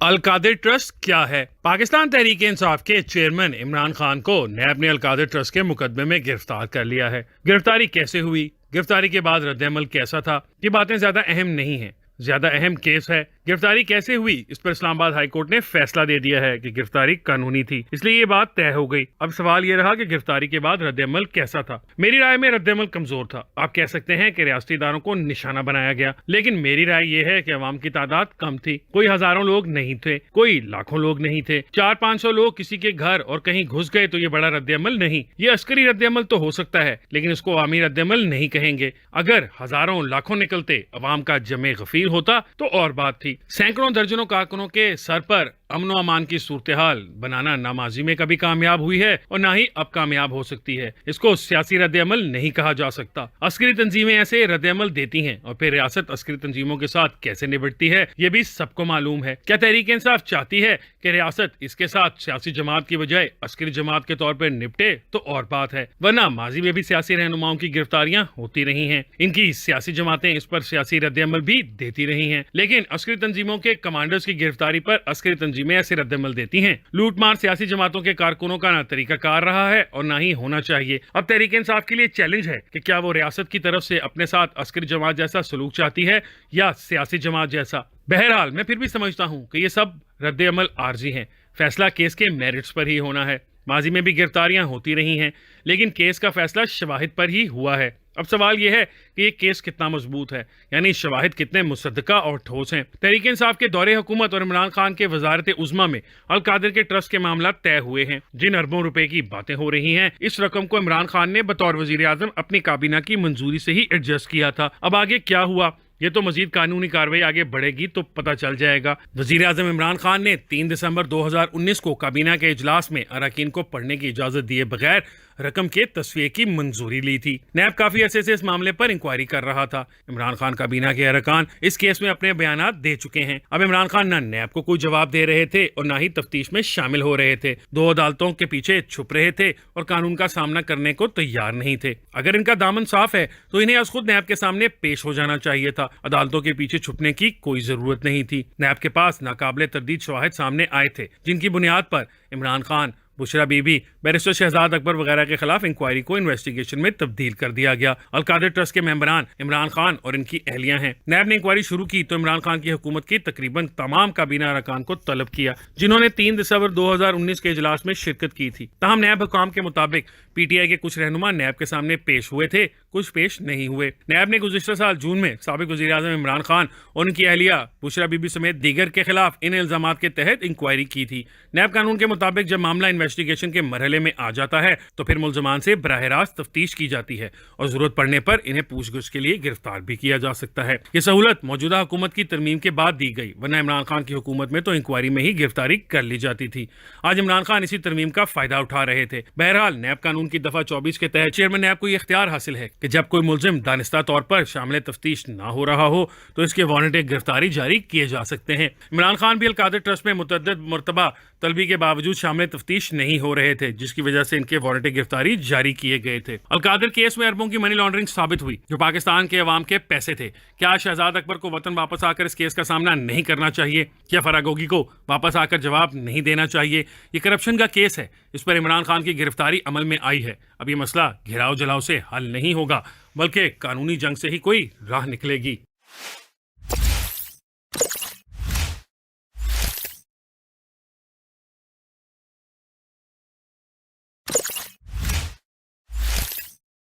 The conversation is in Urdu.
القادر ٹرسٹ کیا ہے؟ پاکستان تحریک انصاف کے چیئرمین عمران خان کو نیب نے القادر ٹرسٹ کے مقدمے میں گرفتار کر لیا ہے۔ گرفتاری کیسے ہوئی، گرفتاری کے بعد رد عمل کیسا تھا، یہ باتیں زیادہ اہم نہیں ہیں، زیادہ اہم کیس ہے گرفتاری کیسے ہوئی۔ اس پر اسلام آباد ہائی کورٹ نے فیصلہ دے دیا ہے کہ گرفتاری قانونی تھی، اس لیے یہ بات طے ہو گئی۔ اب سوال یہ رہا کہ گرفتاری کے بعد رد عمل کیسا تھا۔ میری رائے میں رد عمل کمزور تھا۔ آپ کہہ سکتے ہیں کہ ریاستی اداروں کو نشانہ بنایا گیا، لیکن میری رائے یہ ہے کہ عوام کی تعداد کم تھی، کوئی ہزاروں لوگ نہیں تھے، کوئی لاکھوں لوگ نہیں تھے۔ 400-500 لوگ کسی کے گھر اور کہیں گھس گئے تو یہ بڑا رد عمل نہیں، یہ عسکری رد عمل تو ہو سکتا ہے، لیکن اس کو عوامی رد عمل نہیں کہیں گے۔ اگر ہزاروں لاکھوں نکلتے، عوام کا جمع غفیر ہوتا تو اور بات تھی۔ سینکڑوں درجنوں کارکنوں کے سر پر امن و امان کی صورتحال بنانا نہ ماضی میں کبھی کامیاب ہوئی ہے اور نہ ہی اب کامیاب ہو سکتی ہے۔ اس کو سیاسی رد عمل نہیں کہا جا سکتا۔ عسکری تنظیمیں ایسے رد عمل دیتی ہیں اور پھر ریاست عسکری تنظیموں کے ساتھ کیسے نبٹتی ہے یہ بھی سب کو معلوم ہے۔ کیا تحریک انصاف چاہتی ہے کہ ریاست اس کے ساتھ سیاسی جماعت کی بجائے عسکری جماعت کے طور پر نپٹے تو اور بات ہے، ورنہ ماضی میں بھی سیاسی رہنماؤں کی گرفتاریاں ہوتی رہی ہیں، ان کی سیاسی جماعتیں اس پر سیاسی رد عمل بھی دیتی رہی ہیں، لیکن عسکری تنظیموں کے کمانڈرز کی گرفتاری پر عسکری تنظیمیں ایسے رد عمل دیتی ہیں۔ لوٹ مار سیاسی جماعتوں کے کارکنوں کا نہ طریقہ کار رہا ہے اور نہ ہی ہونا چاہیے۔ اب تحریک انصاف کے لیے چیلنج ہے کہ کیا وہ ریاست کی طرف سے اپنے ساتھ عسکری جماعت جیسا سلوک چاہتی ہے یا سیاسی جماعت جیسا۔ بہرحال میں پھر بھی سمجھتا ہوں کہ یہ سب رد عمل عارضی ہیں، فیصلہ کیس کے میرٹس پر ہی ہونا ہے۔ ماضی میں بھی گرفتاریاں ہوتی رہی ہیں، لیکن کیس کا فیصلہ شواہد پر ہی ہوا ہے۔ اب سوال یہ ہے کہ یہ کیس کتنا مضبوط ہے، یعنی شواہد کتنے مصدقہ اور ٹھوس ہیں۔ تحریک انصاف کے دور حکومت اور عمران خان کے وزارت عظمیٰ میں القادر کے ٹرسٹ کے معاملات طے ہوئے ہیں۔ جن اربوں روپے کی باتیں ہو رہی ہیں، اس رقم کو عمران خان نے بطور وزیر اعظم اپنی کابینہ کی منظوری سے ہی ایڈجسٹ کیا تھا۔ اب آگے کیا ہوا، یہ تو مزید قانونی کارروائی آگے بڑھے گی تو پتہ چل جائے گا۔ وزیر اعظم عمران خان نے 3 دسمبر 2019 کو کابینہ کے اجلاس میں اراکین کو پڑھنے کی اجازت دیے بغیر رقم کے تصفیے کی منظوری لی تھی۔ نیب کافی عرصے سے اس معاملے پر انکوائری کر رہا تھا۔ عمران خان کابینہ کے ارکان اس کیس میں اپنے بیانات دے چکے ہیں۔ اب عمران خان نہ نیب کو کوئی جواب دے رہے تھے اور نہ ہی تفتیش میں شامل ہو رہے تھے، دو عدالتوں کے پیچھے چھپ رہے تھے اور قانون کا سامنا کرنے کو تیار نہیں تھے۔ اگر ان کا دامن صاف ہے تو انہیں از خود نیب کے سامنے پیش ہو جانا چاہیے تھا، عدالتوں کے پیچھے چھپنے کی کوئی ضرورت نہیں تھی۔ نیب کے پاس ناقابل تردید شواہد سامنے آئے تھے، جن کی بنیاد پر عمران خان، بشرا بی بی، بیرسٹر شہزاد اکبر وغیرہ کے خلاف انکوائری کو انویسٹیگیشن میں تبدیل کر دیا گیا۔ القادر ٹرسٹ کے ممبران عمران خان اور ان کی اہلیہ ہیں۔ نیب نے انکوائری شروع کی تو عمران خان کی حکومت کی تقریباً تمام کابینہ ارکان کو طلب کیا، جنہوں نے 3 دسمبر 2019 کے اجلاس میں شرکت کی تھی۔ تاہم نیب حکام کے مطابق پی ٹی آئی کے کچھ رہنما نیب کے سامنے پیش ہوئے تھے، کچھ پیش نہیں ہوئے۔ نیب نے گزشتہ سال جون میں سابق وزیر اعظم عمران خان اور ان کی اہلیہ بشرا بی بی سمیت دیگر کے خلاف ان الزامات کے تحت انکوائری کی تھی۔ نیب قانون کے مطابق جب معاملہ انویسٹیگیشن کے مرحلے میں آ جاتا ہے تو پھر ملزمان سے براہ راست تفتیش کی جاتی ہے اور ضرورت پڑنے پر انہیں پوچھ گچھ کے لیے گرفتار بھی کیا جا سکتا ہے۔ یہ سہولت موجودہ حکومت کی ترمیم کے بعد دی گئی، ورنہ عمران خان کی حکومت میں تو انکوائری میں ہی گرفتاری کر لی جاتی تھی۔ آج عمران خان اسی ترمیم کا فائدہ اٹھا رہے تھے۔ بہرحال نیب قانون کی دفعہ 24 کے تحت چیئرمین نیب کو یہ اختیار حاصل ہے کہ جب کوئی ملزم دانستہ طور پر شامل تفتیش نہ ہو رہا ہو تو اس کے وارنٹ گرفتاری جاری کیے جا سکتے ہیں۔ عمران خان بھی القادر ٹرسٹ میں متعدد مرتبہ طلبی کے باوجود شامل تفتیش نہیں ہو رہے تھے، جس کی وجہ سے ان کے وارنٹ گرفتاری جاری کیے گئے تھے۔ القادر کیس میں اربوں کی منی لانڈرنگ ثابت ہوئی، جو پاکستان کے عوام کے پیسے تھے۔ کیا شہزاد اکبر کو وطن واپس آ کر اس کیس کا سامنا نہیں کرنا چاہیے؟ کیا فراگوگی کو واپس آ کر جواب نہیں دینا چاہیے؟ یہ کرپشن کا کیس ہے، اس پر عمران خان کی گرفتاری عمل میں آئی ہے۔ اب یہ مسئلہ گھیراؤ جلاؤ سے حل نہیں ہوگا، بلکہ قانونی جنگ سے ہی کوئی راہ نکلے گی۔